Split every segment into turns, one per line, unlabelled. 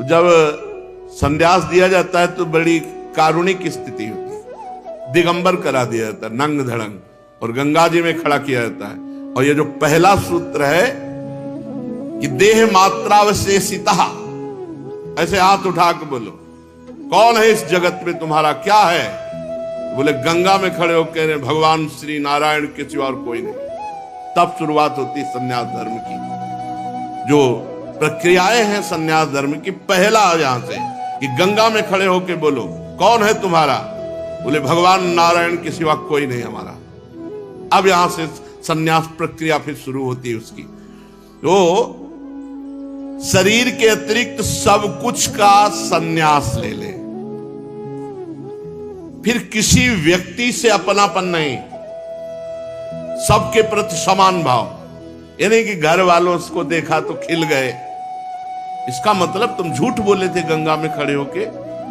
जब संन्यास दिया जाता है तो बड़ी कारुणिक स्थिति होती है, दिगंबर करा दिया जाता है, नंग धड़ंग, और गंगा जी में खड़ा किया जाता है। और ये जो पहला सूत्र है कि देह मात्रावशेषिता, ऐसे हाथ उठा के बोलो, कौन है इस जगत में तुम्हारा, क्या है? बोले गंगा में खड़े होकर कह रहे भगवान श्री नारायण के सिवा और कोई नहीं। तब शुरुआत होती है संन्यास धर्म की। जो प्रक्रियाएं हैं संन्यास धर्म की, पहला यहां से कि गंगा में खड़े होकर बोलो कौन है तुम्हारा, बोले भगवान नारायण के सिवा कोई नहीं हमारा। अब यहां से संन्यास प्रक्रिया फिर शुरू होती है उसकी। तो शरीर के अतिरिक्त सब कुछ का संन्यास ले ले। फिर किसी व्यक्ति से अपनापन नहीं, सबके प्रति समान भाव। यानी कि घर वालों को देखा तो खिल गए, इसका मतलब तुम झूठ बोले थे गंगा में खड़े होके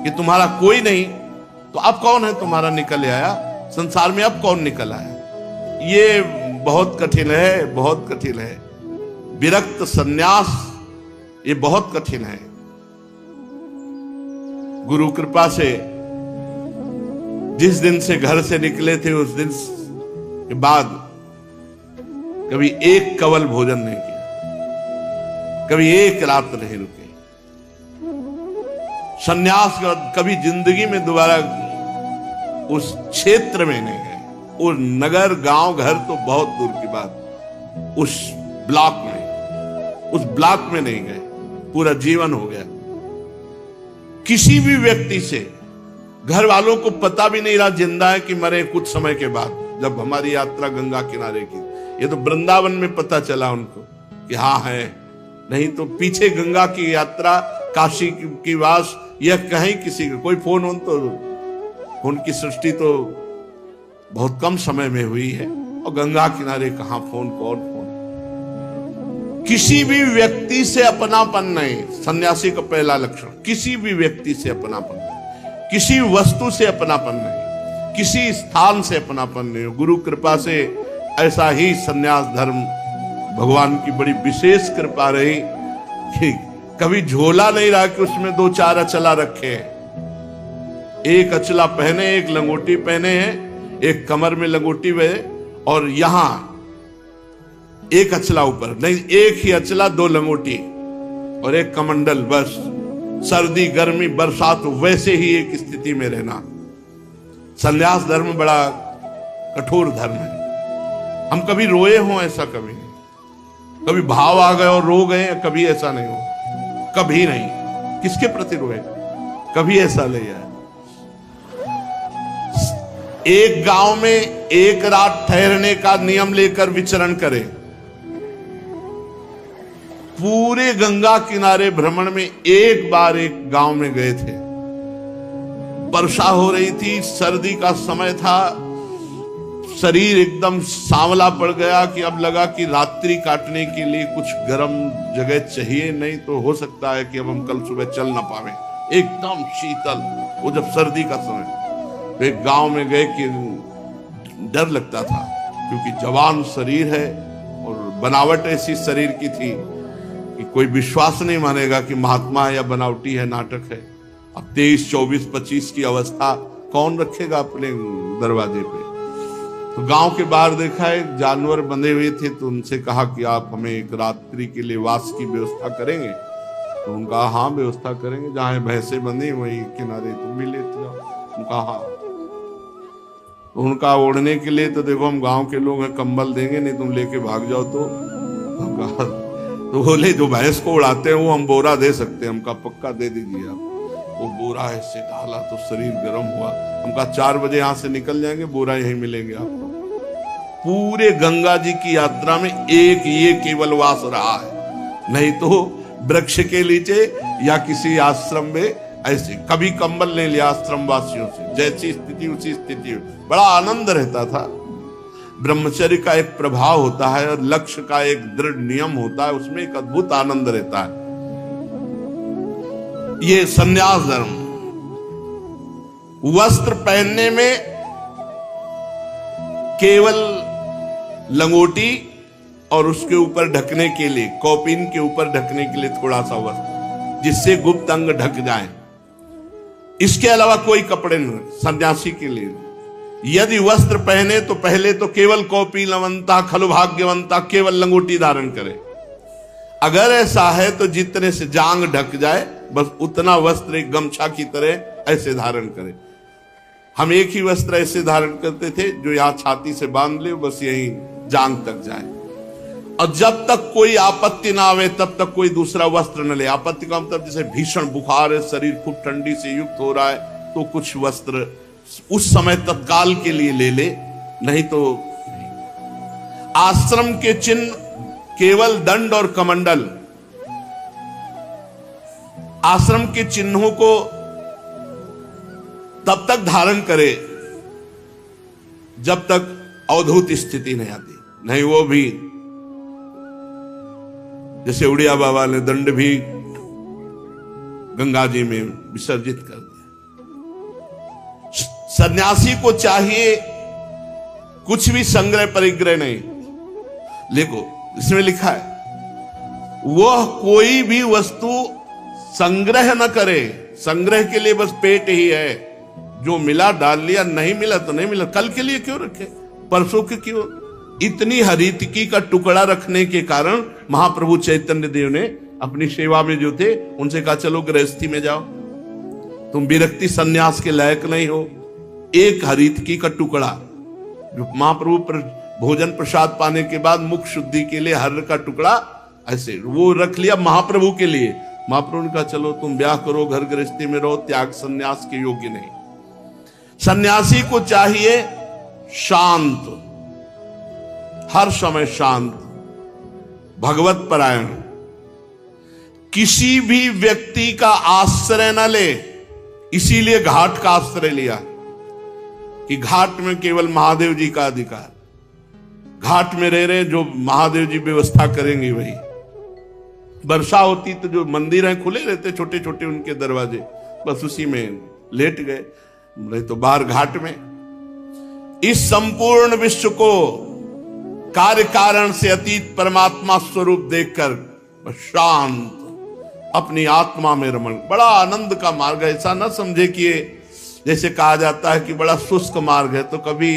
कि तुम्हारा कोई नहीं, तो अब कौन है तुम्हारा निकल आया संसार में, अब कौन निकल आया? ये बहुत कठिन है, बहुत कठिन है। विरक्त संन्यास ये बहुत कठिन है। गुरु कृपा से जिस दिन से घर से निकले थे उस दिन के बाद कभी एक कवल भोजन नहीं किया, कभी एक रात नहीं रुके। संन्यास के बाद कभी जिंदगी में दोबारा उस क्षेत्र में नहीं गए। उस नगर गांव घर तो बहुत दूर की बात, उस ब्लॉक में नहीं गए। पूरा जीवन हो गया। किसी भी व्यक्ति से घर वालों को पता भी नहीं रहा जिंदा है कि मरे कुछ समय के बाद। जब हमारी यात्रा गंगा किनारे की, ये तो वृंदावन में पता चला उनको कि हाँ है, नहीं तो पीछे गंगा की यात्रा, काशी की वास, यह कहीं किसी का कोई फोन तो उनकी सृष्टि तो बहुत कम समय में हुई है। और गंगा किनारे कहां फोन, कौन फोन? किसी भी व्यक्ति से अपनापन नहीं, सन्यासी का पहला लक्षण। किसी भी व्यक्ति से अपनापन नहीं, किसी वस्तु से अपनापन नहीं, किसी स्थान से अपनापन नहीं। गुरु कृपा से ऐसा ही सन्यास धर्म, भगवान की बड़ी विशेष कृपा रही कि कभी झोला नहीं रहा कि उसमें 2-4 अचला रखे हैं। एक अचला पहने, एक लंगोटी पहने हैं, एक कमर में लंगोटी वे, और यहां एक अचला ऊपर नहीं, एक ही अचला, 2 लंगोटी और एक कमंडल, बस। सर्दी गर्मी बरसात वैसे ही एक स्थिति में रहना। संन्यास धर्म बड़ा कठोर धर्म है। हम कभी रोए हों ऐसा कभी नहीं, कभी भाव आ गए और रो गए, कभी ऐसा नहीं हो, कभी नहीं। किसके प्रति रोए? कभी ऐसा नहीं है। एक गांव में एक रात ठहरने का नियम लेकर विचरण करें। पूरे गंगा किनारे भ्रमण में एक बार एक गांव में गए थे। वर्षा हो रही थी, सर्दी का समय था, शरीर एकदम सांवला पड़ गया कि अब लगा कि रात्रि काटने के लिए कुछ गर्म जगह चाहिए, नहीं तो हो सकता है कि अब हम कल सुबह चल ना पावे। एकदम शीतल, वो जब सर्दी का समय। एक गांव में गए कि डर लगता था, क्योंकि जवान शरीर है और बनावट ऐसी शरीर की थी कि कोई विश्वास नहीं मानेगा कि महात्मा है या बनावटी है, नाटक है। अब 23, 24, 25 की अवस्था कौन रखेगा अपने दरवाजे पे? तो गांव के बाहर देखा एक जानवर बंधे हुए थे, तो उनसे कहा कि आप हमें एक रात्रि के लिए वास की व्यवस्था करेंगे? तो उनका हाँ व्यवस्था करेंगे, जहां भैंसे बंधी वही किनारे तुम भी लेते जाओ। उनका हाँ। तो उनका ओढ़ने के लिए तो देखो हम गांव के लोग हैं, कंबल देंगे नहीं, तुम लेके भाग जाओ। तो बोले जो भैंस को उड़ाते हैं वो हम बोरा दे सकते हैं, हमका पक्का दे दीजिए आप। वो बोरा ऐसे डाला तो शरीर गर्म हुआ। हमका 4 बजे यहां से निकल जाएंगे, बोरा यहीं मिलेंगे आपको। पूरे गंगा जी की यात्रा में एक ये केवल वास रहा है, नहीं तो वृक्ष के नीचे या किसी आश्रम में ऐसे कभी कंबल नहीं लिया आश्रम वासियों से। जैसी स्थिति उसी स्थिति, बड़ा आनंद रहता था। ब्रह्मचर्य का एक प्रभाव होता है और लक्ष्य का एक दृढ़ नियम होता है, उसमें एक अद्भुत आनंद रहता है। ये संन्यास धर्म। वस्त्र पहनने में केवल लंगोटी और उसके ऊपर ढकने के लिए, कौपीन के ऊपर ढकने के लिए थोड़ा सा वस्त्र, जिससे गुप्त अंग ढक जाए। इसके अलावा कोई कपड़े नहीं सन्यासी के लिए। यदि वस्त्र पहने तो पहले तो केवल कौपीनवंता खलु भाग्यवंता, केवल लंगोटी धारण करे। अगर ऐसा है तो जितने से जांग ढक जाए बस उतना वस्त्र एक गमछा की तरह ऐसे धारण करे। हम एक ही वस्त्र ऐसे धारण करते थे जो यहां छाती से बांध ले, बस यही जांग तक जाए, और जब तक कोई आपत्ति ना आवे तब तक कोई दूसरा वस्त्र न ले। आपत्ति का मतलब जैसे भीषण बुखार है, शरीर खूब ठंडी से युक्त हो रहा है, तो कुछ वस्त्र उस समय तत्काल के लिए ले ले, नहीं तो आश्रम के चिन्ह केवल दंड और कमंडल। आश्रम के चिन्हों को तब तक धारण करे जब तक अवधूत स्थिति नहीं आती, नहीं वो भी जैसे उड़िया बाबा ने दंड भी गंगा जी में विसर्जित कर दिया। सन्यासी को चाहिए कुछ भी संग्रह परिग्रह नहीं। देखो इसमें लिखा है वह कोई भी वस्तु संग्रह न करे। संग्रह के लिए बस पेट ही है, जो मिला डाल लिया, नहीं मिला तो नहीं मिला, कल के लिए क्यों रखे, परसों के क्यों। इतनी हरितकी का टुकड़ा रखने के कारण महाप्रभु चैतन्य देव ने अपनी सेवा में जो थे उनसे कहा चलो गृहस्थी में जाओ, तुम विरक्ति सन्यास के लायक नहीं हो। एक हरितकी का टुकड़ा जो महाप्रभु भोजन प्रसाद पाने के बाद मुख शुद्धि के लिए हर्र का टुकड़ा ऐसे वो रख लिया महाप्रभु के लिए। महाप्रभु ने कहा चलो तुम ब्याह करो, घर गृहस्थी में रहो, त्याग सन्यास के योग्य नहीं। सन्यासी को चाहिए शांत, हर समय शांत, भगवत परायण, किसी भी व्यक्ति का आश्रय न ले। इसीलिए घाट का आश्रय लिया कि घाट में केवल महादेव जी का अधिकार, घाट में रह रहे जो महादेव जी व्यवस्था करेंगे वही। वर्षा होती तो जो मंदिर हैं खुले रहते छोटे छोटे उनके दरवाजे, बस उसी में लेट गए, नहीं तो बाहर घाट में। इस संपूर्ण विश्व को कार्य कारण से अतीत परमात्मा स्वरूप देखकर शांत अपनी आत्मा में रमण, बड़ा आनंद का मार्ग है। ऐसा ना समझे कि जैसे कहा जाता है कि बड़ा शुष्क मार्ग है, तो कभी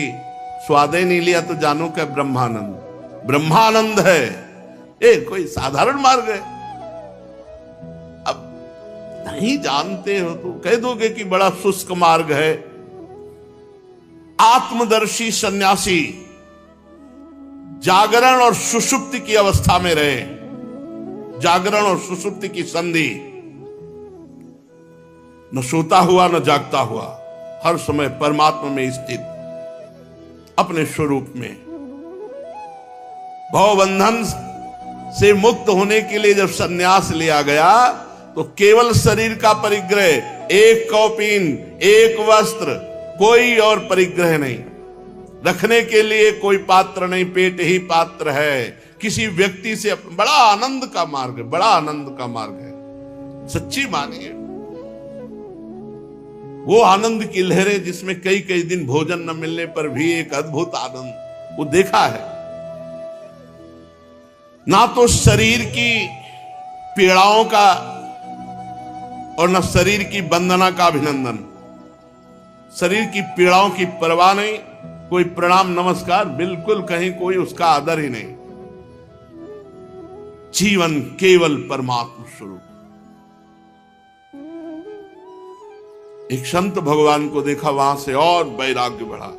स्वाद ही नहीं लिया तो जानो क्या ब्रह्मानंद। ब्रह्मानंद है ये, कोई साधारण मार्ग है। अब नहीं जानते हो तो कह दोगे कि बड़ा शुष्क मार्ग है। आत्मदर्शी सन्यासी जागरण और सुषुप्ति की अवस्था में रहे, जागरण और सुषुप्ति की संधि, न सोता हुआ न जागता हुआ, हर समय परमात्मा में स्थित अपने स्वरूप में। भवबंधन से मुक्त होने के लिए जब सन्यास लिया गया तो केवल शरीर का परिग्रह, एक कौपीन, एक वस्त्र, कोई और परिग्रह नहीं, रखने के लिए कोई पात्र नहीं, पेट ही पात्र है। किसी व्यक्ति से बड़ा आनंद का मार्ग है, बड़ा आनंद का मार्ग है, सच्ची मानिए। वो आनंद की लहरें जिसमें कई कई दिन भोजन न मिलने पर भी एक अद्भुत आनंद वो देखा है। ना तो शरीर की पीड़ाओं का और न शरीर की वंदना का अभिनंदन, शरीर की पीड़ाओं की परवाह नहीं, कोई प्रणाम नमस्कार बिल्कुल, कहीं कोई उसका आदर ही नहीं। जीवन केवल परमात्मा स्वरूप। एक संत भगवान को देखा, वहां से और वैराग्य बढ़ा।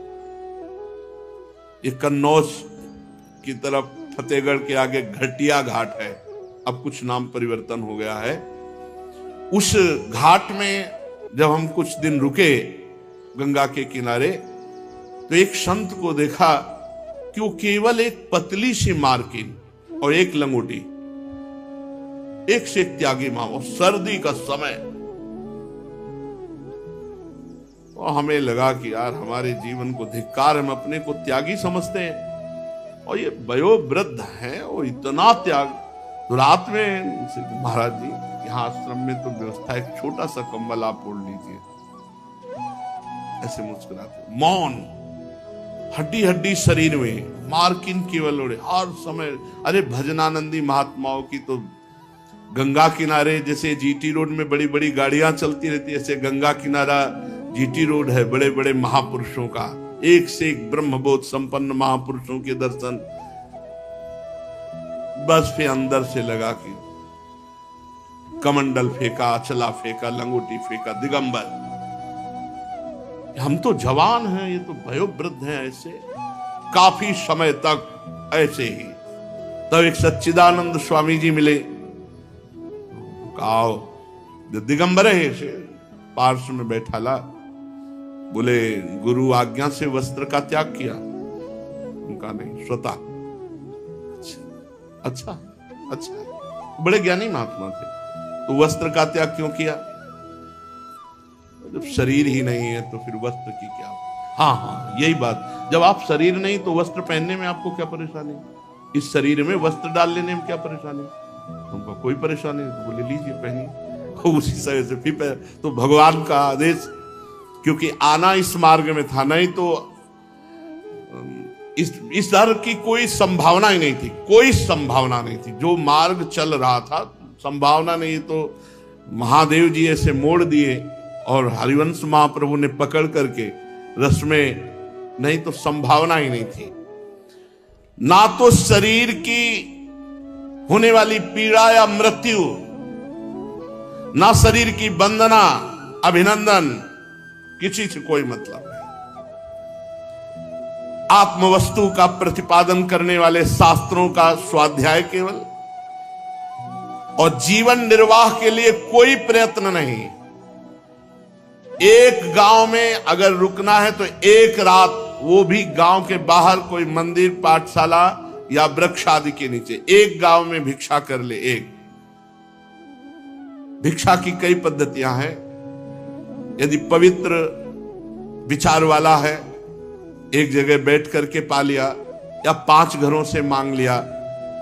एक कन्नौज की तरफ फतेहगढ़ के आगे घटिया घाट है, अब कुछ नाम परिवर्तन हो गया है। उस घाट में जब हम कुछ दिन रुके गंगा के किनारे, तो एक संत को देखा कि वो केवल एक पतली सी मार्किन और एक लंगोटी, एक से एक त्यागी माँ, और सर्दी का समय। और हमें लगा कि यार हमारे जीवन को धिक्कार, हम अपने को त्यागी समझते हैं और ये वयोवृद्ध हैं और इतना त्याग। तो रात में महाराज जी यहाँ आश्रम में तो व्यवस्था, एक छोटा सा कंबल आप ओढ़ लीजिए, ऐसे मुस्कुराते, मौन, हड्डी हड्डी शरीर में, मार्किन केवल ओढ़े हर समय। अरे भजनानंदी महात्माओं की तो गंगा किनारे जैसे जीटी रोड में बड़ी बड़ी गाड़ियां चलती रहती है, ऐसे गंगा किनारा जीटी रोड है, बड़े बड़े महापुरुषों का, एक से एक ब्रह्मबोध संपन्न महापुरुषों के दर्शन। बस फिर अंदर से लगा कि कमंडल फेंका, अचला फेंका, लंगोटी फेंका, दिगंबर। हम तो जवान हैं, ये तो वयोवृद्ध हैं, ऐसे काफी समय तक ऐसे ही। तब एक सच्चिदानंद स्वामी जी मिले, कहा दिगंबर है, ऐसे पार्श्व में बैठा ला। बोले गुरु आज्ञा से वस्त्र का त्याग किया? उनका नहीं, स्वतः। अच्छा अच्छा, बड़े ज्ञानी महात्मा थे। तो वस्त्र का त्याग क्यों किया? जब शरीर ही नहीं है तो फिर वस्त्र की क्या? हाँ, यही बात। जब आप शरीर नहीं तो वस्त्र पहनने में आपको क्या परेशानी? इस शरीर में वस्त्र डाल लेने में क्या परेशानी? उनको कोई परेशानी नहीं। तो बोले लीजिए पहनिए। उसी तरह से फिर तो भगवान का आदेश, क्योंकि आना इस मार्ग में था, नहीं तो इस दर की कोई संभावना ही नहीं थी, कोई संभावना नहीं थी। जो मार्ग चल रहा था संभावना नहीं, तो महादेव जी ऐसे मोड़ दिए और हरिवंश महाप्रभु ने पकड़ करके रस में, नहीं तो संभावना ही नहीं थी। ना तो शरीर की होने वाली पीड़ा या मृत्यु, ना शरीर की वंदना अभिनंदन, किसी से कोई मतलब नहीं। आत्मवस्तु का प्रतिपादन करने वाले शास्त्रों का स्वाध्याय केवल, और जीवन निर्वाह के लिए कोई प्रयत्न नहीं। एक गांव में अगर रुकना है तो एक रात, वो भी गांव के बाहर कोई मंदिर, पाठशाला या वृक्ष आदि के नीचे, एक गांव में भिक्षा कर ले। एक भिक्षा की कई पद्धतियां हैं। यदि पवित्र विचार वाला है, एक जगह बैठ करके पा लिया, या 5 घरों से मांग लिया,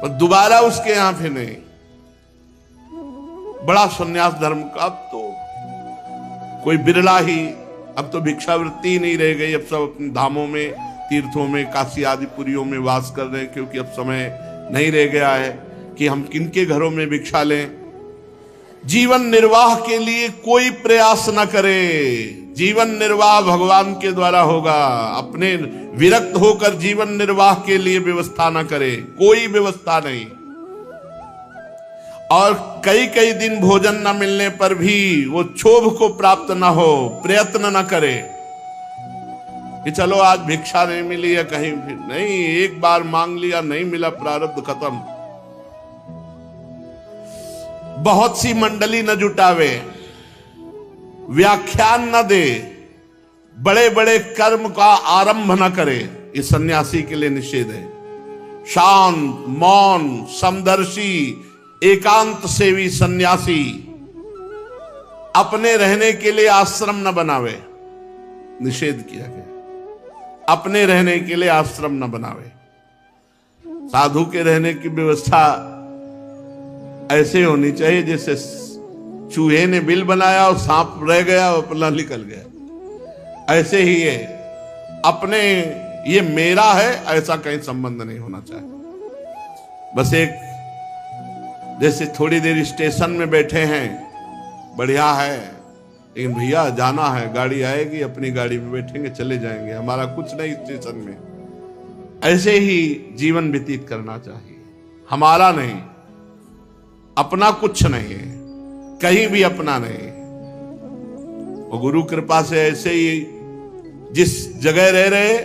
पर दोबारा उसके यहां फिर नहीं। बड़ा संन्यास धर्म का अब तो कोई बिरला ही, अब तो भिक्षावृत्ति ही नहीं रह गई। अब सब अपने धामों में, तीर्थों में, काशी आदि पुरियों में वास कर रहे हैं, क्योंकि अब समय नहीं रह गया है कि हम किनके घरों में भिक्षा लें। जीवन निर्वाह के लिए कोई प्रयास न करे। जीवन निर्वाह भगवान के द्वारा होगा। अपने विरक्त होकर जीवन निर्वाह के लिए व्यवस्था न करे, कोई व्यवस्था नहीं। और कई कई दिन भोजन न मिलने पर भी वो क्षोभ को प्राप्त न हो, प्रयत्न न करे कि चलो आज भिक्षा नहीं मिली या कहीं फिर नहीं, एक बार मांग लिया, नहीं मिला, प्रारब्ध खत्म। बहुत सी मंडली न जुटावे, व्याख्यान न दे, बड़े बड़े कर्म का आरंभ न करे, ये सन्यासी के लिए निषेध है। शांत, मौन, समदर्शी, एकांत सेवी सन्यासी अपने रहने के लिए आश्रम न बनावे, निषेध किया गया। अपने रहने के लिए आश्रम न बनावे। साधु के रहने की व्यवस्था ऐसे होनी चाहिए जैसे चूहे ने बिल बनाया और सांप रह गया और अपना निकल गया, ऐसे ही है। अपने ये मेरा है ऐसा कहीं संबंध नहीं होना चाहिए। बस एक जैसे थोड़ी देर स्टेशन में बैठे हैं, बढ़िया है, लेकिन भैया जाना है, गाड़ी आएगी, अपनी गाड़ी में बैठेंगे, चले जाएंगे, हमारा कुछ नहीं स्टेशन में। ऐसे ही जीवन व्यतीत करना चाहिए, हमारा नहीं, अपना कुछ नहीं है, कहीं भी अपना नहीं। और गुरु कृपा से ऐसे ही जिस जगह रह रहे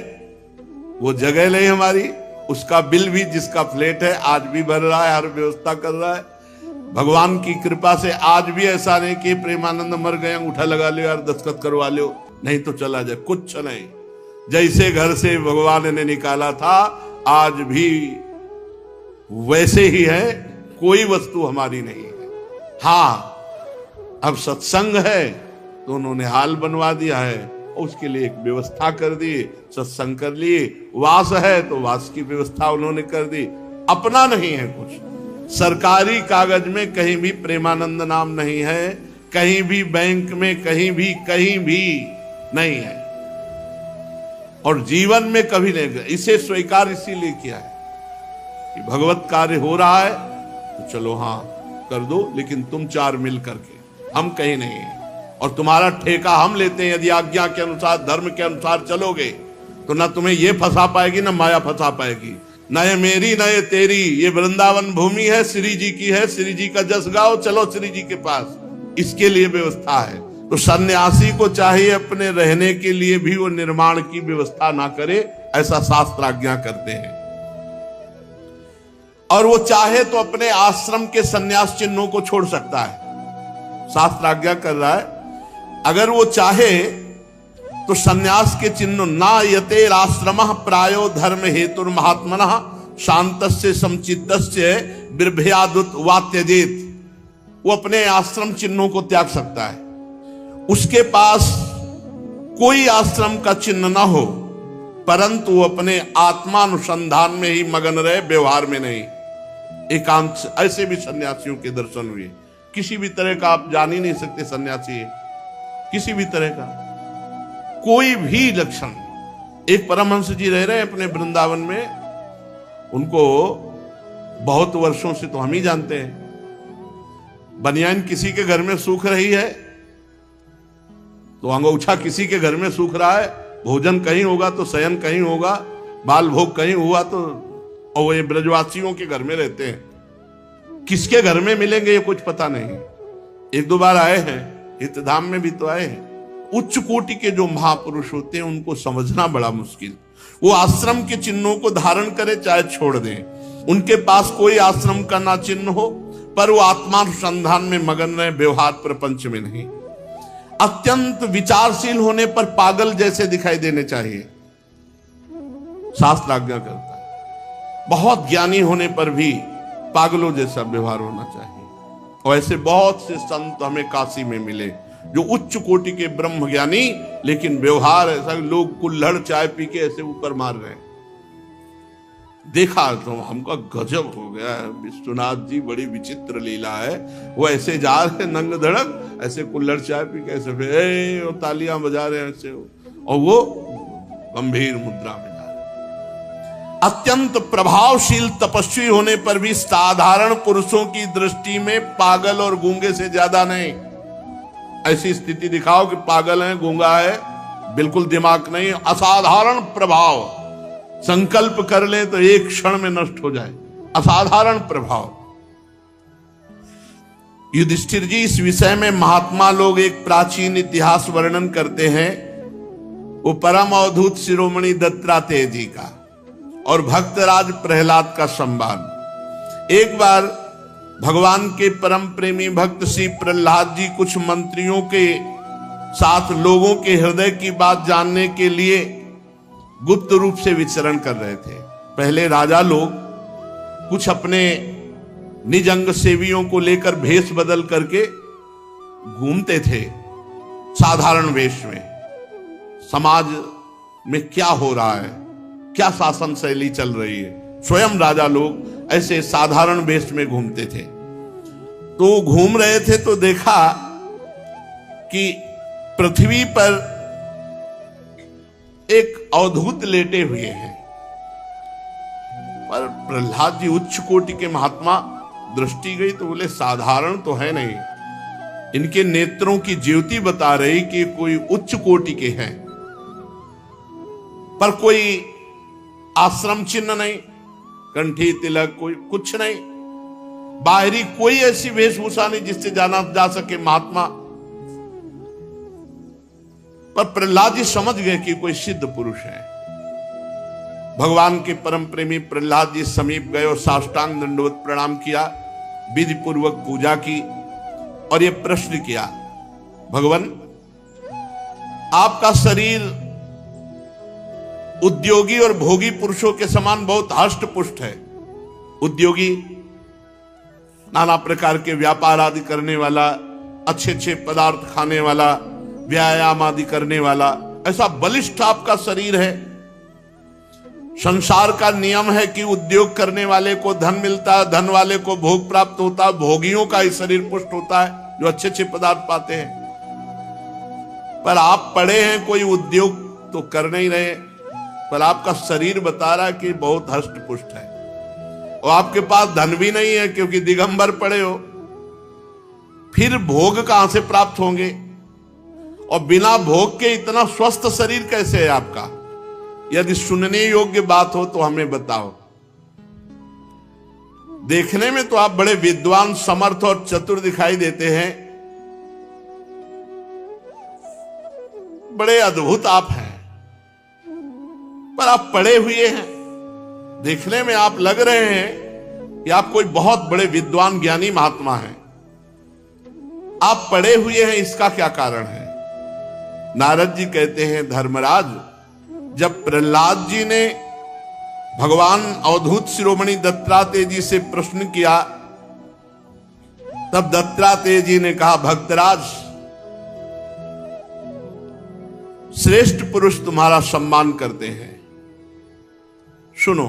वो जगह नहीं हमारी, उसका बिल भी जिसका फ्लैट है आज भी भर रहा है, हर व्यवस्था कर रहा है। भगवान की कृपा से आज भी ऐसा नहीं कि प्रेमानंद मर गए, अंगूठा लगा लो यार, दस्तखत करवा लो, नहीं तो चला जाए, कुछ नहीं। जैसे घर से भगवान ने निकाला था आज भी वैसे ही है, कोई वस्तु हमारी नहीं है। हाँ, अब सत्संग है तो उन्होंने हाल बनवा दिया है, उसके लिए एक व्यवस्था कर दी, सत्संग कर लिए। वास है तो वास की व्यवस्था उन्होंने कर दी। अपना नहीं है कुछ। सरकारी कागज में कहीं भी प्रेमानंद नाम नहीं है, कहीं भी बैंक में कहीं भी नहीं है, और जीवन में कभी नहीं। इसे स्वीकार इसीलिए किया है कि भगवत कार्य हो रहा है तो चलो हाँ कर दो, लेकिन तुम 4 मिल करके, हम कहीं नहीं है, और तुम्हारा ठेका हम लेते हैं। यदि आज्ञा के अनुसार, धर्म के अनुसार चलोगे तो ना तुम्हें ये फंसा पाएगी, ना माया फंसा पाएगी। न ये मेरी न ये तेरी, ये वृंदावन भूमि है, श्री जी की है, श्री जी का जस गाओ, चलो श्री जी के पास, इसके लिए व्यवस्था है। तो सन्यासी को चाहिए अपने रहने के लिए भी वो निर्माण की व्यवस्था ना करे, ऐसा शास्त्र आज्ञा करते हैं। और वो चाहे तो अपने आश्रम के सन्यास चिन्हों को छोड़ सकता है, शास्त्र आज्ञा कर रहा है। अगर वो चाहे तो सन्यास के चिन्ह, ना यते आश्रम प्रायो धर्म हेतुर महात्मनः शांतस्य समचित्तस्य बिर्भयादुत वा त्यजेत, वो अपने आश्रम चिन्हों को त्याग सकता है। उसके पास कोई आश्रम का चिन्ह ना हो, परंतु वो अपने आत्मानुसंधान में ही मगन रहे, व्यवहार में नहीं, एकांत। ऐसे भी सन्यासियों के दर्शन हुए। किसी भी तरह का आप जान ही नहीं सकते सन्यासी है, किसी भी तरह का कोई भी लक्षण। एक परमहंस जी रह रहे हैं अपने वृंदावन में, उनको बहुत वर्षों से तो हम ही जानते हैं। बनियान किसी के घर में सूख रही है तो अंगूठा किसी के घर में सूख रहा है, भोजन कहीं होगा तो शयन कहीं होगा, बाल भोग कहीं हुआ तो, और ये ब्रजवासियों के घर में रहते हैं, किसके घर में मिलेंगे ये कुछ पता नहीं। 1-2 बार आए हैं, हितधाम में भी तो आए हैं। उच्च कोटि के जो महापुरुष होते हैं उनको समझना बड़ा मुश्किल। वो आश्रम के चिन्हों को धारण करे चाहे छोड़ दें, उनके पास कोई आश्रम का ना चिन्ह हो, पर वो आत्मानुसंधान में मगन रहे, व्यवहार प्रपंच में नहीं। अत्यंत विचारशील होने पर पागल जैसे दिखाई देने चाहिए, शास्त्र आज्ञा करता है। बहुत ज्ञानी होने पर भी पागलों जैसा व्यवहार होना चाहिए। और ऐसे बहुत से संत हमें काशी में मिले जो उच्च कोटि के ब्रह्म ज्ञानी, लेकिन व्यवहार ऐसा, लोग कुल्हड़ चाय पी के ऐसे ऊपर मार रहे हैं। देखा तो हमका गजब हो गया। विश्वनाथ जी बड़ी विचित्र लीला है, वो ऐसे जा रहे नंग धड़क, ऐसे कुल्हड़ चाय पी के ऐसे फिर तालियां बजा रहे हैं ऐसे, और वो गंभीर मुद्रा में जा रहे। अत्यंत प्रभावशील तपस्वी होने पर भी साधारण पुरुषों की दृष्टि में पागल और गूंगे से ज्यादा नहीं। ऐसी स्थिति दिखाओ कि पागल है, गूंगा है, बिल्कुल दिमाग नहीं, असाधारण प्रभाव, संकल्प कर ले तो एक क्षण में नष्ट हो जाए, असाधारण प्रभाव। युधिष्ठिर जी, इस विषय में महात्मा लोग एक प्राचीन इतिहास वर्णन करते हैं, वो परम अवधूत शिरोमणि दत्तात्रेय जी का और भक्तराज प्रहलाद का संवाद। एक बार भगवान के परम प्रेमी भक्त श्री प्रहलाद जी कुछ मंत्रियों के साथ लोगों के हृदय की बात जानने के लिए गुप्त रूप से विचरण कर रहे थे। पहले राजा लोग कुछ अपने निज अंग सेवियों को लेकर भेष बदल करके घूमते थे साधारण वेश में, समाज में क्या हो रहा है, क्या शासन शैली चल रही है, स्वयं राजा लोग ऐसे साधारण वेश में घूमते थे। तो घूम रहे थे तो देखा कि पृथ्वी पर एक अवधूत लेटे हुए हैं। पर प्रहलाद जी उच्च कोटि के महात्मा, दृष्टि गई तो बोले साधारण तो है नहीं, इनके नेत्रों की ज्योति बता रही कि कोई उच्च कोटि के हैं। पर कोई आश्रम चिन्ह नहीं, कंठी तिलक कोई कुछ नहीं, बाहरी कोई ऐसी वेशभूषा नहीं जिससे जाना जा सके महात्मा। पर प्रहलाद जी समझ गए कि कोई सिद्ध पुरुष है। भगवान के परम प्रेमी प्रहलाद जी समीप गए और साष्टांग दंडवत प्रणाम किया, विधि पूर्वक पूजा की और यह प्रश्न किया, भगवान आपका शरीर उद्योगी और भोगी पुरुषों के समान बहुत हष्ट पुष्ट है। उद्योगी नाना प्रकार के व्यापार आदि करने वाला, अच्छे अच्छे पदार्थ खाने वाला, व्यायाम आदि करने वाला, ऐसा बलिष्ठ आपका शरीर है। संसार का नियम है कि उद्योग करने वाले को धन मिलता है, धन वाले को भोग प्राप्त होता है, भोगियों का ही शरीर पुष्ट होता है जो अच्छे अच्छे पदार्थ पाते हैं। पर आप पढ़े हैं, कोई उद्योग तो कर नहीं रहे, पर आपका शरीर बता रहा है कि बहुत हष्ट पुष्ट है। और आपके पास धन भी नहीं है क्योंकि दिगंबर पड़े हो, फिर भोग कहां से प्राप्त होंगे? और बिना भोग के इतना स्वस्थ शरीर कैसे है आपका? यदि सुनने योग्य बात हो तो हमें बताओ। देखने में तो आप बड़े विद्वान, समर्थ और चतुर दिखाई देते हैं, बड़े अद्भुत आप हैं, पर आप पढ़े हुए हैं। देखने में आप लग रहे हैं कि आप कोई बहुत बड़े विद्वान, ज्ञानी महात्मा हैं। आप पढ़े हुए हैं, इसका क्या कारण है? नारद जी कहते हैं, धर्मराज, जब प्रहलाद जी ने भगवान अवधूत शिरोमणि दत्तात्रेय जी से प्रश्न किया, तब दत्तात्रेय जी ने कहा, भक्तराज, श्रेष्ठ पुरुष तुम्हारा सम्मान करते हैं। सुनो,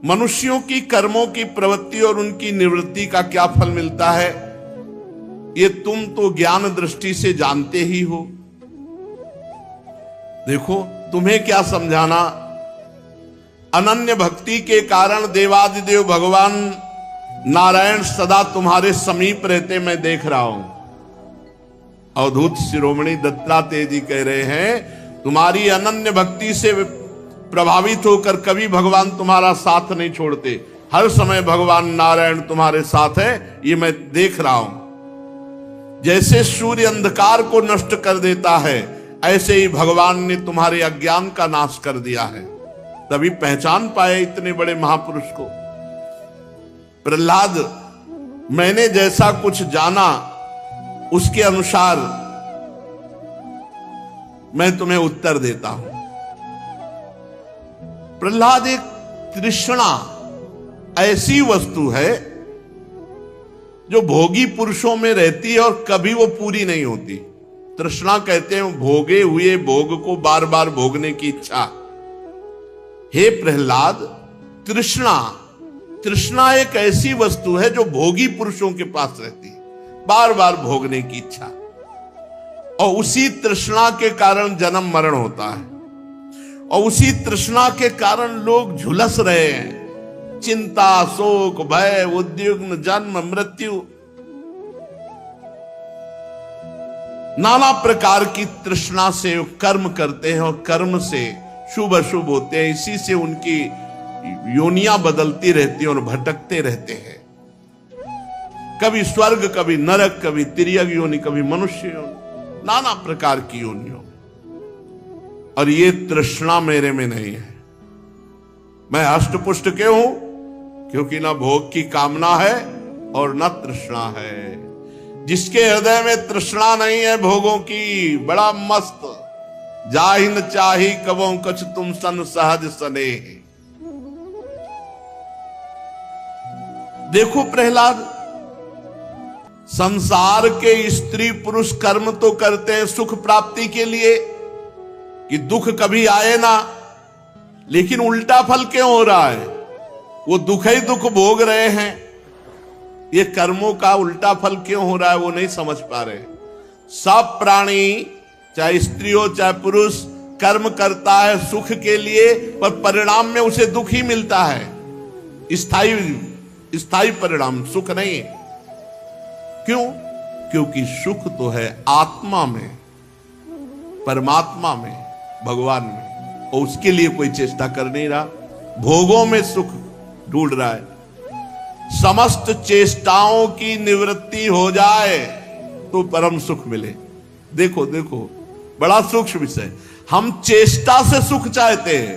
मनुष्यों की कर्मों की प्रवृत्ति और उनकी निवृत्ति का क्या फल मिलता है, ये तुम तो ज्ञान दृष्टि से जानते ही हो। देखो, तुम्हें क्या समझाना, अनन्य भक्ति के कारण देवादिदेव भगवान नारायण सदा तुम्हारे समीप रहते मैं देख रहा हूं। अवधूत शिरोमणि दत्तात्रेय जी कह रहे हैं, तुम्हारी अनन्य भक्ति से प्रभावित होकर कभी भगवान तुम्हारा साथ नहीं छोड़ते, हर समय भगवान नारायण तुम्हारे साथ है, ये मैं देख रहा हूं। जैसे सूर्य अंधकार को नष्ट कर देता है, ऐसे ही भगवान ने तुम्हारे अज्ञान का नाश कर दिया है, तभी पहचान पाए इतने बड़े महापुरुष को। प्रहलाद, मैंने जैसा कुछ जाना उसके अनुसार मैं तुम्हें उत्तर देता हूं। प्रहलाद, एक तृष्णा ऐसी वस्तु है जो भोगी पुरुषों में रहती है और कभी वो पूरी नहीं होती। तृष्णा कहते हैं भोगे हुए भोग को बार बार भोगने की इच्छा। हे प्रहलाद, तृष्णा एक ऐसी वस्तु है जो भोगी पुरुषों के पास रहती है, बार बार भोगने की इच्छा, और उसी तृष्णा के कारण जन्म मरण होता है, और उसी तृष्णा के कारण लोग झुलस रहे हैं। चिंता, शोक, भय, उद्विग्न, जन्म, मृत्यु, नाना प्रकार की तृष्णा से कर्म करते हैं और कर्म से शुभ अशुभ होते हैं। इसी से उनकी योनियां बदलती रहती हैं और भटकते रहते हैं, कभी स्वर्ग, कभी नरक, कभी तिर्यक योनि, कभी मनुष्य योनि, नाना प्रकार की योनियों। और ये तृष्णा मेरे में नहीं है। मैं हष्टपुष्ट क्यों हूं? क्योंकि ना भोग की कामना है और न तृष्णा है। जिसके हृदय में तृष्णा नहीं है भोगों की, बड़ा मस्त, जाहिन चाही कबों कछ तुम सन सहज सने। देखो प्रहलाद, संसार के स्त्री पुरुष कर्म तो करते हैं सुख प्राप्ति के लिए कि दुख कभी आए ना, लेकिन उल्टा फल क्यों हो रहा है? वो दुख ही दुख भोग रहे हैं। ये कर्मों का उल्टा फल क्यों हो रहा है वो नहीं समझ पा रहे। सब प्राणी, चाहे स्त्री हो चाहे पुरुष, कर्म करता है सुख के लिए, पर परिणाम में उसे दुख ही मिलता है। स्थायी परिणाम सुख नहीं है। क्यों? क्योंकि सुख तो है आत्मा में, परमात्मा में, भगवान में, और उसके लिए कोई चेष्टा कर नहीं रहा, भोगों में सुख ढूंढ रहा है। समस्त चेष्टाओं की निवृत्ति हो जाए तो परम सुख मिले। देखो देखो, बड़ा सूक्ष्म विषय। हम चेष्टा से सुख चाहते हैं।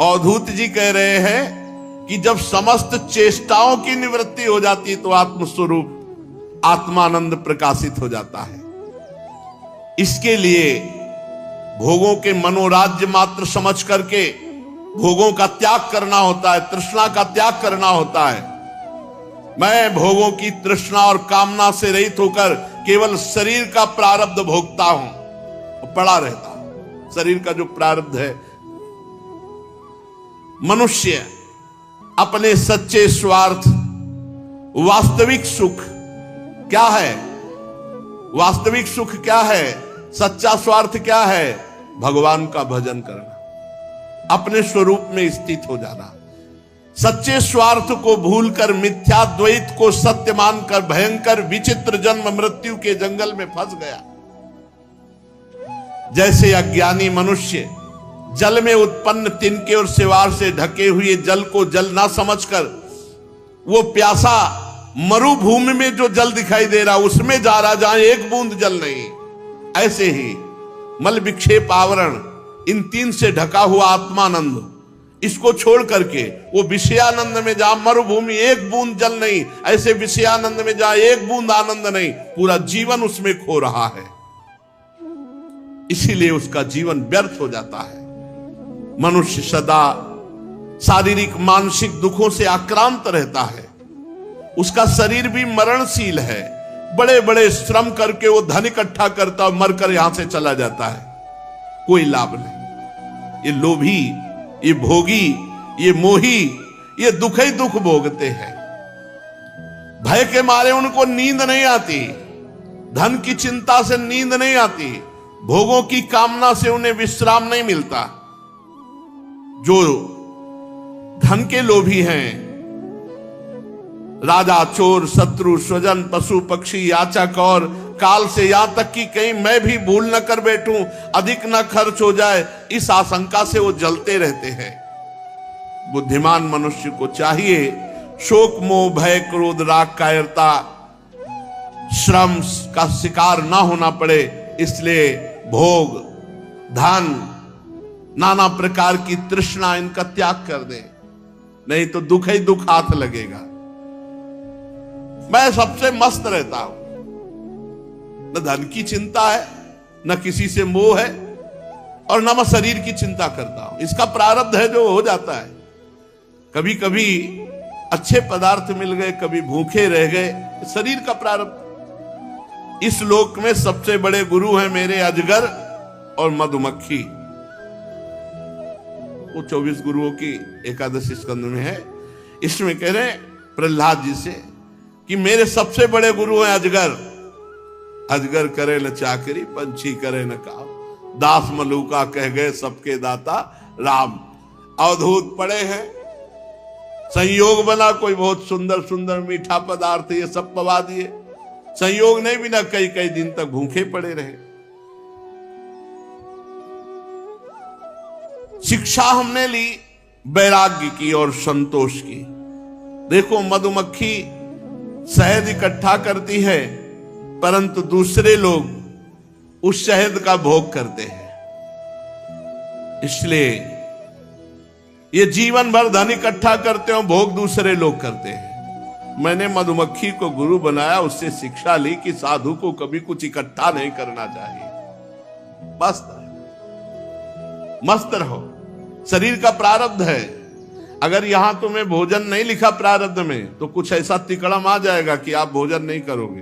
अवधूत जी कह रहे हैं कि जब समस्त चेष्टाओं की निवृत्ति हो जाती है तो आत्मस्वरूप आत्मानंद प्रकाशित हो जाता है। इसके लिए भोगों के मनोराज्य मात्र समझ करके भोगों का त्याग करना होता है, तृष्णा का त्याग करना होता है। मैं भोगों की तृष्णा और कामना से रहित होकर केवल शरीर का प्रारब्ध भोगता हूं और पड़ा रहता हूं। शरीर का जो प्रारब्ध है, मनुष्य अपने सच्चे स्वार्थ, वास्तविक सुख क्या है? वास्तविक सुख क्या है? सच्चा स्वार्थ क्या है? भगवान का भजन करना, अपने स्वरूप में स्थित हो जाना। सच्चे स्वार्थ को भूलकर मिथ्या द्वैत को सत्य मानकर भयंकर विचित्र जन्म मृत्यु के जंगल में फंस गया। जैसे अज्ञानी मनुष्य जल में उत्पन्न तिनके और सिवार से ढके हुए जल को जल ना समझकर वो प्यासा मरुभूमि में जो जल दिखाई दे रहा उसमें जा रहा जहां एक बूंद जल नहीं, ऐसे ही मल विक्षेप आवरण इन तीन से ढका हुआ आत्मानंद इसको छोड़ करके वो विषयानंद में जहां मरुभूमि एक बूंद जल नहीं, ऐसे विषयानंद में जहां एक बूंद आनंद नहीं, पूरा जीवन उसमें खो रहा है। इसीलिए उसका जीवन व्यर्थ हो जाता है। मनुष्य सदा शारीरिक मानसिक दुखों से आक्रांत रहता है। उसका शरीर भी मरणशील है। बड़े बड़े श्रम करके वो धन इकट्ठा करता और मरकर यहां से चला जाता है, कोई लाभ नहीं। ये लोभी, ये भोगी, ये मोही, ये दुख ही दुख भोगते हैं। भय के मारे उनको नींद नहीं आती, धन की चिंता से नींद नहीं आती, भोगों की कामना से उन्हें विश्राम नहीं मिलता। जो धन के लोभी हैं, राजा, चोर, शत्रु, स्वजन, पशु, पक्षी, याचक और काल से यहां तक कि कहीं मैं भी भूल न कर बैठूं, अधिक न खर्च हो जाए, इस आशंका से वो जलते रहते हैं। बुद्धिमान मनुष्य को चाहिए शोक, मोह, भय, क्रोध, राग, कायरता, श्रम का शिकार ना होना पड़े। इसलिए भोग, धन, नाना प्रकार की तृष्णा, इनका त्याग कर दे, नहीं तो दुख ही दुख हाथ लगेगा। मैं सबसे मस्त रहता हूं, न धन की चिंता है, न किसी से मोह है, और न मैं शरीर की चिंता करता हूं। इसका प्रारब्ध है जो हो जाता है। कभी कभी अच्छे पदार्थ मिल गए, कभी भूखे रह गए, शरीर का प्रारब्ध। इस लोक में सबसे बड़े गुरु हैं मेरे अजगर और मधुमक्खी। वो 24 गुरुओं की एकादश स्कंद में है। इसमें कह रहे प्रहलाद जी से कि मेरे सबसे बड़े गुरु हैं अजगर। अजगर करे न चाकरी, पंछी करे न काम, दास मलूका कह गए सबके दाता राम। अवधूत पड़े हैं, संयोग बना कोई बहुत सुंदर सुंदर मीठा पदार्थ, ये सब पवा दिए। संयोग नहीं बिना कई कई दिन तक भूखे पड़े रहे। शिक्षा हमने ली वैराग्य की और संतोष की। देखो, मधुमक्खी शहद इकट्ठा करती है, परंतु दूसरे लोग उस शहद का भोग करते हैं। इसलिए ये जीवन भर धन इकट्ठा करते हो, भोग दूसरे लोग करते हैं। मैंने मधुमक्खी को गुरु बनाया, उससे शिक्षा ली कि साधु को कभी कुछ इकट्ठा नहीं करना चाहिए। मस्त रहो। शरीर का प्रारब्ध है। अगर यहां तुम्हें भोजन नहीं लिखा प्रारब्ध में, तो कुछ ऐसा तिकड़म आ जाएगा कि आप भोजन नहीं करोगे,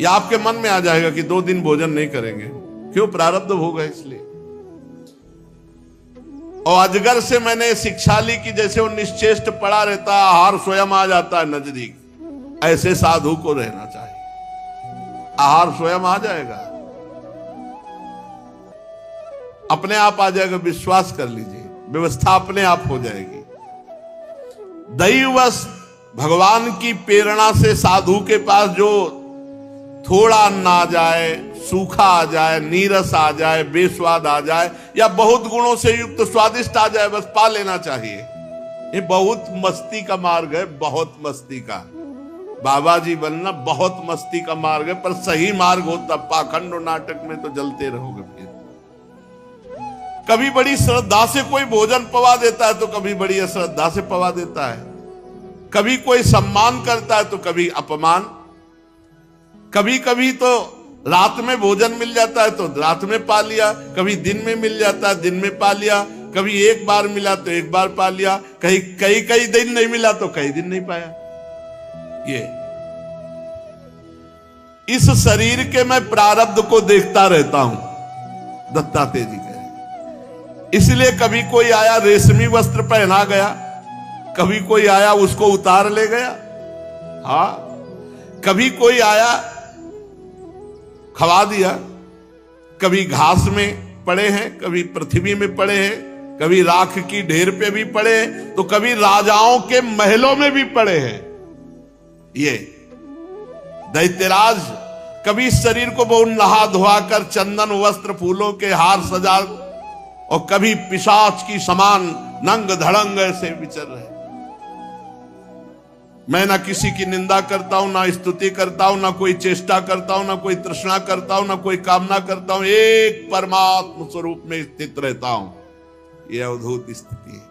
या आपके मन में आ जाएगा कि 2 दिन भोजन नहीं करेंगे। क्यों? प्रारब्ध भोग है इसलिए। और अजगर से मैंने शिक्षा ली कि जैसे वो निश्चेष्ट पड़ा रहता है, आहार स्वयं आ जाता है नजदीक, ऐसे साधु को रहना चाहिए। आहार स्वयं आ जाएगा, अपने आप आ जाएगा, विश्वास कर लीजिए, व्यवस्था अपने आप हो जाएगी। दैववश भगवान की प्रेरणा से साधु के पास जो थोड़ा अन्न आ जाए, सूखा आ जाए, नीरस आ जाए, बेस्वाद आ जाए, या बहुत गुणों से युक्त स्वादिष्ट आ जाए, बस पा लेना चाहिए। ये बहुत मस्ती का मार्ग है, बहुत मस्ती का। बाबा जी बनना बहुत मस्ती का मार्ग है, पर सही मार्ग होता। पाखंड और नाटक में तो जलते रहोगे फिर। कभी बड़ी श्रद्धा से कोई भोजन पवा देता है, तो कभी बड़ी अश्रद्धा से पवा देता है। कभी कोई सम्मान करता है, तो कभी अपमान। कभी कभी तो रात में भोजन मिल जाता है तो रात में पा लिया, कभी दिन में मिल जाता है दिन में पा लिया, कभी एक बार मिला तो एक बार पा लिया, कहीं कई दिन नहीं मिला तो कई दिन नहीं पाया। ये इस शरीर के मैं प्रारब्ध को देखता रहता हूं, दत्तात्रेय जी कह रहे। इसलिए कभी कोई आया रेशमी वस्त्र पहना गया, कभी कोई आया उसको उतार ले गया। हाँ, कभी कोई आया खवा दिया, कभी घास में पड़े हैं, कभी पृथ्वी में पड़े हैं, कभी राख की ढेर पे भी पड़े तो कभी राजाओं के महलों में भी पड़े हैं। ये दैत्यराज कभी शरीर को बहुत नहा धोआ कर चंदन वस्त्र फूलों के हार सजा, और कभी पिशाच की समान नंग धड़ंग ऐसे विचर रहे। मैं ना किसी की निंदा करता हूं, ना स्तुति करता हूं, ना कोई चेष्टा करता हूं, ना कोई तृष्णा करता हूं, ना कोई कामना करता हूं, एक परमात्म स्वरूप में स्थित रहता हूं। यह अद्भुत स्थिति है।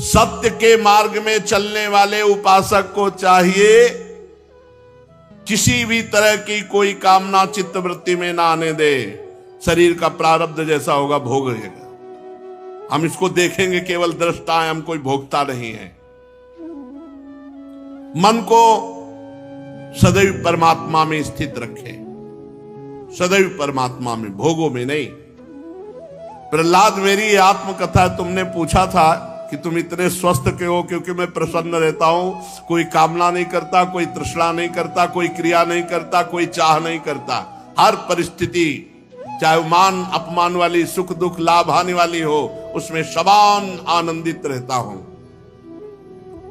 सत्य के मार्ग में चलने वाले उपासक को चाहिए किसी भी तरह की कोई कामना चित्त वृत्ति में ना आने दे। शरीर का प्रारब्ध जैसा होगा भोग लेगा। हम इसको देखेंगे, केवल दृष्टा है, हम कोई भोगता नहीं है। मन को सदैव परमात्मा में स्थित रखें, सदैव परमात्मा में, भोगों में नहीं। प्रहलाद, मेरी आत्मकथा तुमने पूछा था कि तुम इतने स्वस्थ क्यों हो? क्योंकि मैं प्रसन्न रहता हूं, कोई कामना नहीं करता, कोई तृष्णा नहीं करता, कोई क्रिया नहीं करता, कोई चाह नहीं करता। हर परिस्थिति, चाहे मान अपमान वाली, सुख दुख लाभ हानि वाली हो, उसमें समान आनंदित रहता हूं।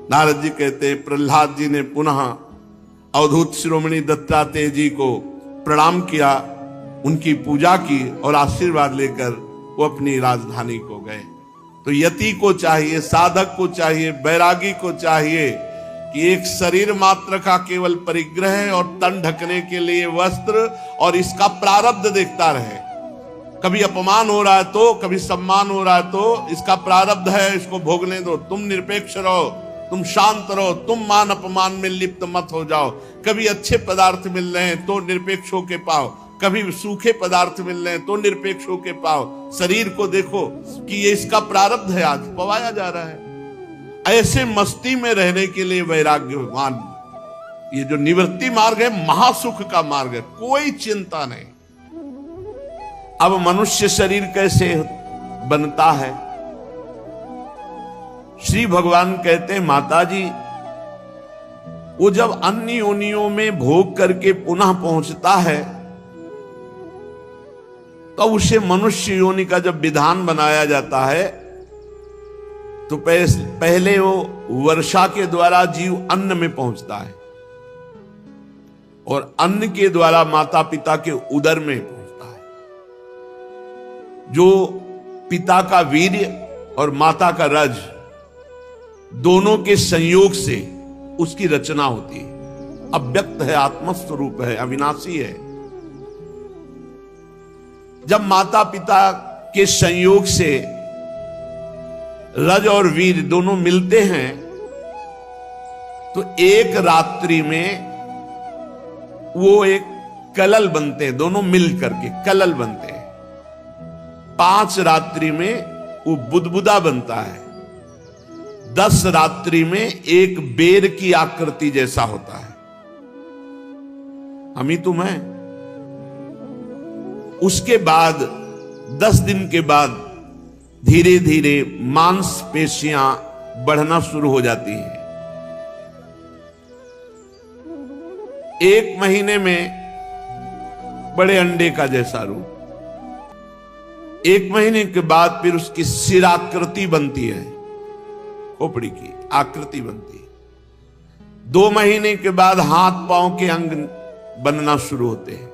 नारद जी कहते, प्रहलाद जी ने पुनः अवधूत शिरोमणि दत्तात्रेय जी को प्रणाम किया, उनकी पूजा की और आशीर्वाद लेकर वो अपनी राजधानी को गए। तो यति को चाहिए, साधक को चाहिए, बैरागी को चाहिए कि एक शरीर मात्र का केवल परिग्रह और तन ढकने के लिए वस्त्र, और इसका प्रारब्ध देखता रहे। कभी अपमान हो रहा है तो, कभी सम्मान हो रहा है तो, इसका प्रारब्ध है, इसको भोगने दो। तुम निरपेक्ष रहो, तुम शांत रहो, तुम मान अपमान में लिप्त मत हो जाओ। कभी अच्छे पदार्थ मिल रहे हैं तो निरपेक्ष होके पाओ, कभी सूखे पदार्थ मिल रहे हैं तो निरपेक्ष होके पाओ। शरीर को देखो कि ये इसका प्रारब्ध है, आज पवाया जा रहा है। ऐसे मस्ती में रहने के लिए वैराग्यवान, ये जो निवृत्ति मार्ग है, महासुख का मार्ग है, कोई चिंता नहीं। अब मनुष्य शरीर कैसे बनता है? श्री भगवान कहते हैं, माता जी, वो जब अन्य योनियों में भोग करके पुनः पहुंचता है तो उसे मनुष्य योनि का जब विधान बनाया जाता है तो पहले वो वर्षा के द्वारा जीव अन्न में पहुंचता है, और अन्न के द्वारा माता पिता के उदर में पहुंचता है। जो पिता का वीर्य और माता का रज दोनों के संयोग से उसकी रचना होती है। अव्यक्त है, आत्मस्वरूप है, अविनाशी है। जब माता पिता के संयोग से रज और वीर दोनों मिलते हैं तो एक रात्रि में वो एक कलल बनते हैं, दोनों मिल करके कलल बनते हैं। 5 रात्रि में वो बुदबुदा बनता है। 10 रात्रि में एक बेर की आकृति जैसा होता है। हम ही तुम हैं। उसके बाद 10 दिन के बाद धीरे धीरे मांसपेशियां बढ़ना शुरू हो जाती हैं। 1 महीने में बड़े अंडे का जैसा रूप, 1 महीने के बाद फिर उसकी सिराकृति बनती है, खोपड़ी की आकृति बनती है। 2 महीने के बाद हाथ पांव के अंग बनना शुरू होते हैं।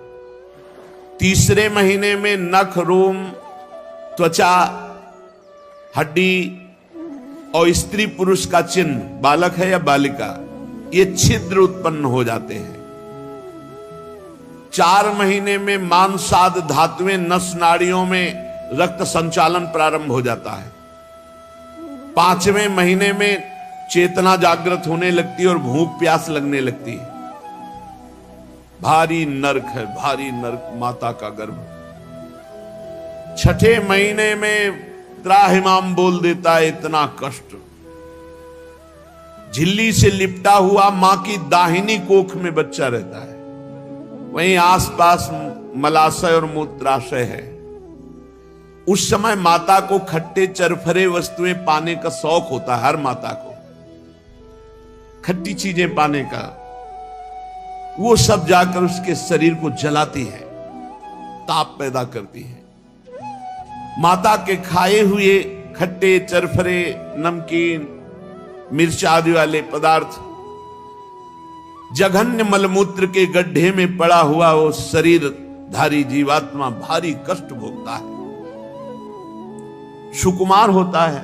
3रे महीने में नख, रोम, त्वचा, हड्डी और स्त्री पुरुष का चिन्ह, बालक है या बालिका, ये छिद्र उत्पन्न हो जाते हैं। 4 महीने में मांसाद धातुएं नस नाड़ियों में रक्त संचालन प्रारंभ हो जाता है। 5वें महीने में चेतना जागृत होने लगती है और भूख प्यास लगने लगती है। भारी नरक है, भारी नरक माता का गर्भ। 6ठे महीने में त्राहिमाम बोल देता है, इतना कष्ट। झिल्ली से लिपटा हुआ मां की दाहिनी कोख में बच्चा रहता है, वहीं आसपास मलाशय और मूत्राशय है। उस समय माता को खट्टे चरफरे वस्तुएं पाने का शौक होता है। हर माता को खट्टी चीजें पाने का, वो सब जाकर उसके शरीर को जलाती है, ताप पैदा करती है। माता के खाए हुए खट्टे चरफरे नमकीन मिर्च आदि वाले पदार्थ, जघन्य मलमूत्र के गड्ढे में पड़ा हुआ वो शरीरधारी जीवात्मा भारी कष्ट भोगता है, सुकुमार होता है।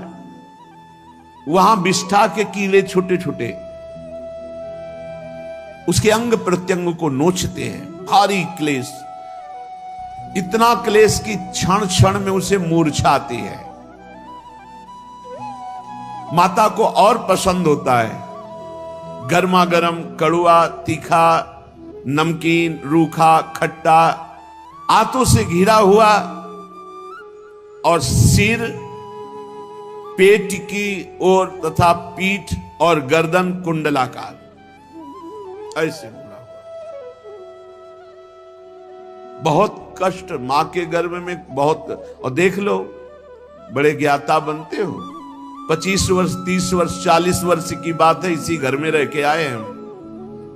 वहां विष्ठा के कीले छोटे छोटे उसके अंग प्रत्यंग को नोचते हैं, भारी क्लेश, इतना क्लेश कि क्षण क्षण में उसे मूर्छा आती है। माता को और पसंद होता है गर्मा गर्म कड़ुआ तीखा नमकीन रूखा खट्टा आंतों से घिरा हुआ, और सिर पेट की ओर तथा पीठ और गर्दन कुंडलाकार ऐसे मुड़ा हुआ। बहुत कष्ट मां के गर्भ में बहुत। और देख लो बड़े ज्ञाता बनते हो, 25 वर्ष 30 वर्ष 40 वर्ष की बात है, इसी घर में रह के आए हैं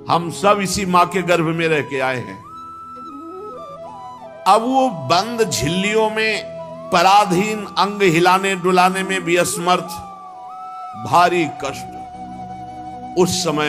हम सब इसी मां के गर्भ में रह के आए हैं। अब वो बंद झिल्लियों में पराधीन अंग हिलाने डुलाने में भी असमर्थ, भारी कष्ट उस समय